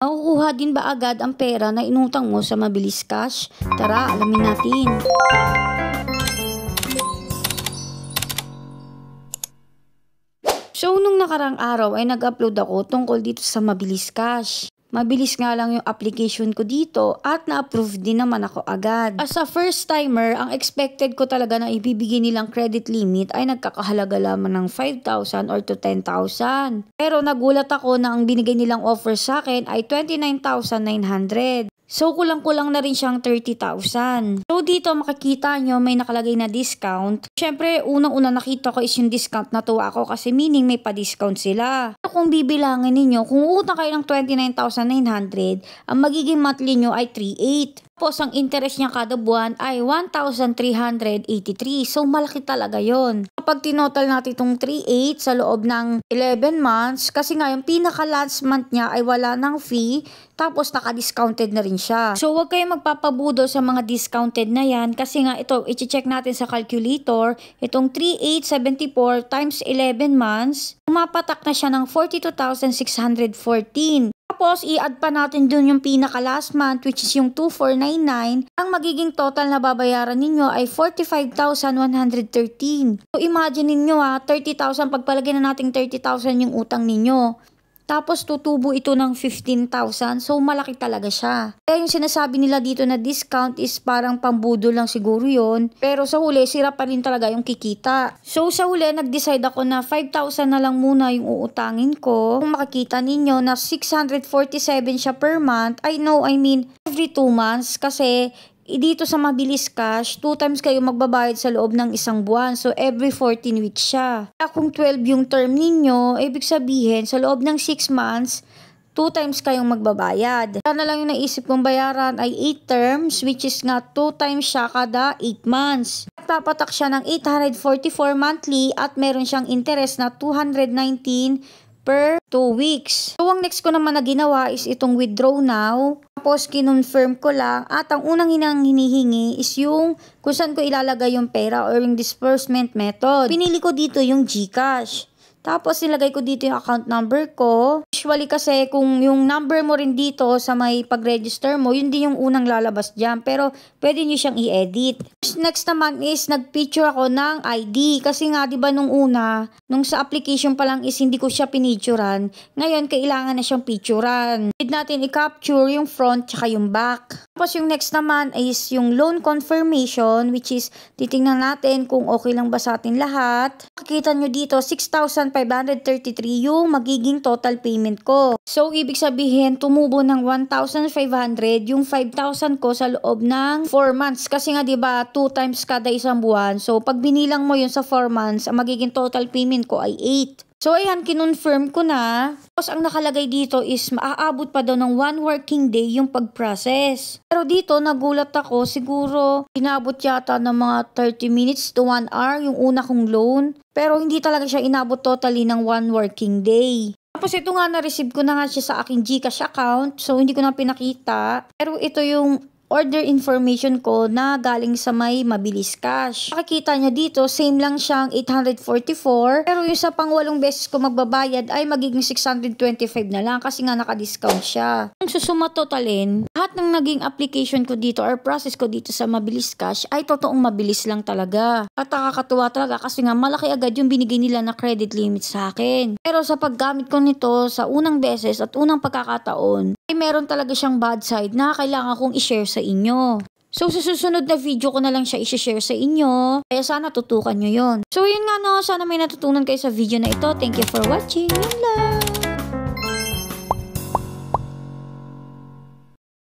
Makukuha din ba agad ang pera na inutang mo sa Mabilis Cash? Tara, alamin natin. So, nung nakarang araw ay nag-upload ako tungkol dito sa Mabilis Cash. Mabilis nga lang yung application ko dito at na-approve din naman ako agad. As a first timer, ang expected ko talaga na ibibigay nilang credit limit ay nagkakahalaga lamang ng 5,000 or to 10,000. Pero nagulat ako na ang binigay nilang offer sa akin ay 29,900. So, kulang-kulang na rin siyang 30,000. So, dito makikita nyo may nakalagay na discount. Siyempre, unang-una nakita ko is yung discount. Natuwa ako kasi meaning may pa-discount sila. Kung bibilangin ninyo, kung utang kayo ng 29,900, ang magiging monthly nyo ay 3,800. Tapos, ang interest niya kada buwan ay 1,383. So, malaki talaga yon. Kapag tinotal natin itong 3,800 sa loob ng 11 months, kasi nga yung pinaka-last month niya ay wala ng fee, tapos naka-discounted na rin siya. So, huwag kayong magpapabudo sa mga discounted na yan, kasi nga ito, i-check natin sa calculator, itong 3,874 times 11 months, pumapatak na siya ng 42,614. Tapos, i-add pa natin dun yung pinaka-last month, which is yung 2,499. Ang magiging total na babayaran ninyo ay 45,113. So, imagine ninyo 30,000, pagpalagay na natin 30,000 yung utang ninyo. Tapos, tutubo ito ng 15,000. So, malaki talaga siya. Kaya yung sinasabi nila dito na discount is parang pambudo lang siguro yon. Pero sa huli, sira pa rin talaga yung kikita. So, sa huli, nag-decide ako na 5,000 na lang muna yung uutangin ko. Kung makikita ninyo na 647 siya per month, I mean, every 2 months. Kasi, dito sa Mabilis Cash, 2 times kayo magbabayad sa loob ng isang buwan. So, every 14 weeks siya. Kung 12 yung term ninyo, ibig sabihin, sa loob ng 6 months, 2 times kayong magbabayad. Kaya na lang yung naisip kong bayaran ay 8 terms, which is nga 2 times siya kada 8 months. Papatak siya ng 844 monthly at meron siyang interest na 219 per 2 weeks. So, ang next ko naman na ginawa is itong withdraw now. Tapos, kinonfirm ko lang. At ang unang hinihingi is yung kung saan ko ilalagay yung pera or yung disbursement method. Pinili ko dito yung GCash. Tapos, ilagay ko dito yung account number ko. Usually kasi kung yung number mo rin dito sa may pag-register mo, yun din yung unang lalabas dyan. Pero, pwede nyo siyang i-edit. Next naman is, nag-picture ako ng ID. Kasi nga, di ba nung una, nung sa application pa lang is hindi ko siya pinicturan. Ngayon, kailangan na siyang picturan. Need natin i-capture yung front tsaka yung back. Tapos, yung next naman is yung loan confirmation, which is, titingnan natin kung okay lang ba sa atin lahat. Makikita nyo dito, 6,533 yung magiging total payment ko. So, ibig sabihin, tumubo ng 1,500 yung 5,000 ko sa loob ng 4 months. Kasi nga, diba, 2 times kada isang buwan. So, pag binilang mo yun sa 4 months, ang magiging total payment ko ay 8. So, ayan, kinonfirm ko na. Tapos, ang nakalagay dito is maaabot pa daw ng 1 working day yung pag-process. Pero dito, nagulat ako. Siguro, inabot yata ng mga 30 minutes to 1 hour yung una kong loan. Pero, hindi talaga siya inabot totally ng 1 working day. Tapos, ito nga, na-receive ko na nga siya sa aking GCash account. So, hindi ko na pinakita. Pero, ito yung order information ko na galing sa may Mabilis Cash. Makikita nyo dito, same lang siyang 844. Pero yung sa pang-8 beses ko magbabayad ay magiging 625 na lang kasi nga naka-discount siya. Kung susuma totalin, lahat ng naging application ko dito or process ko dito sa Mabilis Cash ay totoong mabilis lang talaga. At nakakatuwa talaga kasi nga malaki agad yung binigay nila na credit limit sa akin. Pero sa paggamit ko nito sa unang beses at unang pagkakataon, ay meron talaga siyang bad side na kailangan kong i-share sa inyo. So, sa susunod na video ko na lang siya i-share sa inyo. Kaya sana tutukan nyo yon. So, yun nga no. Sana may natutunan kayo sa video na ito. Thank you for watching. Yun lang.